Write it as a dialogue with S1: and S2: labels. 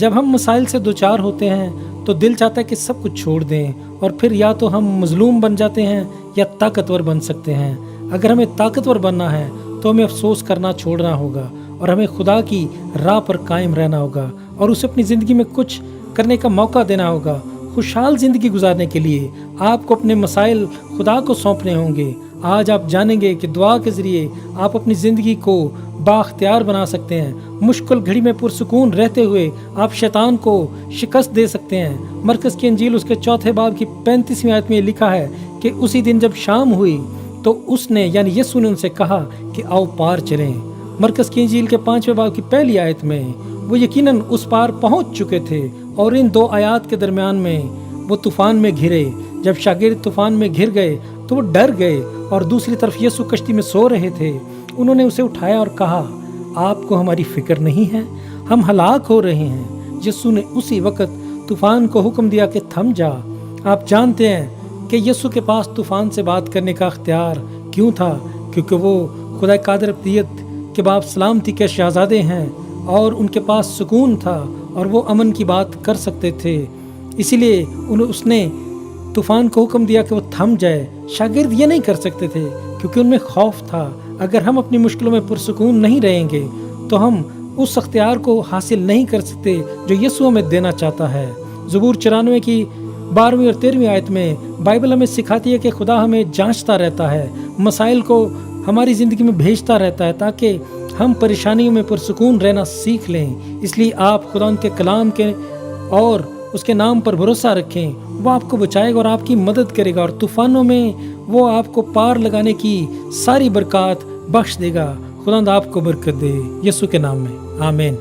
S1: جب ہم مسائل سے دوچار ہوتے ہیں تو دل چاہتا ہے کہ سب کچھ چھوڑ دیں اور پھر یا تو ہم مظلوم بن جاتے ہیں یا طاقتور بن سکتے ہیں۔ اگر ہمیں طاقتور بننا ہے تو ہمیں افسوس کرنا چھوڑنا ہوگا اور ہمیں خدا کی راہ پر قائم رہنا ہوگا اور اسے اپنی زندگی میں کچھ کرنے کا موقع دینا ہوگا۔ خوشحال زندگی گزارنے کے لیے آپ کو اپنے مسائل خدا کو سونپنے ہوں گے۔ آج آپ جانیں گے کہ دعا کے ذریعے آپ اپنی زندگی کو بااختیار بنا سکتے ہیں۔ مشکل گھڑی میں پرسکون رہتے ہوئے آپ شیطان کو شکست دے سکتے ہیں۔ مرکز کی انجیل اس کے 4 باب کی 35ویں آیت میں یہ لکھا ہے کہ اسی دن جب شام ہوئی تو اس نے یعنی یسوع نے ان سے کہا کہ آؤ پار چلیں۔ مرکز کی انجیل کے 5ویں باب کی پہلی آیت میں وہ یقیناً اس پار پہنچ چکے تھے اور ان 2 آیات کے درمیان میں وہ طوفان میں گھرے۔ جب شاگرد طوفان میں گھر گئے تو وہ ڈر گئے اور دوسری طرف یسوع کشتی میں سو رہے تھے۔ انہوں نے اسے اٹھایا اور کہا، آپ کو ہماری فکر نہیں ہے؟ ہم ہلاک ہو رہے ہیں۔ یسوع نے اسی وقت طوفان کو حکم دیا کہ تھم جا۔ آپ جانتے ہیں کہ یسوع کے پاس طوفان سے بات کرنے کا اختیار کیوں تھا؟ کیونکہ وہ خدا قادر ابدیت کے باپ سلامتی کے شہزادے ہیں اور ان کے پاس سکون تھا اور وہ امن کی بات کر سکتے تھے۔ اسی لیے اس نے طوفان کو حکم دیا کہ وہ تھم جائے۔ شاگرد یہ نہیں کر سکتے تھے کیونکہ ان میں خوف تھا۔ اگر ہم اپنی مشکلوں میں پرسکون نہیں رہیں گے تو ہم اس اختیار کو حاصل نہیں کر سکتے جو یسوع ہمیں دینا چاہتا ہے۔ زبور 94 کی 12ویں اور 13ویں آیت میں بائبل ہمیں سکھاتی ہے کہ خدا ہمیں جانچتا رہتا ہے، مسائل کو ہماری زندگی میں بھیجتا رہتا ہے تاکہ ہم پریشانیوں میں پرسکون رہنا سیکھ لیں۔ اس لیے آپ خدا ان کے کلام کے اور اس کے نام پر بھروسہ رکھیں۔ وہ آپ کو بچائے گا اور آپ کی مدد کرے گا اور طوفانوں میں وہ آپ کو پار لگانے کی ساری برکات بخش دے گا۔ خدا آپ کو برکت دے، یسوع کے نام میں آمین۔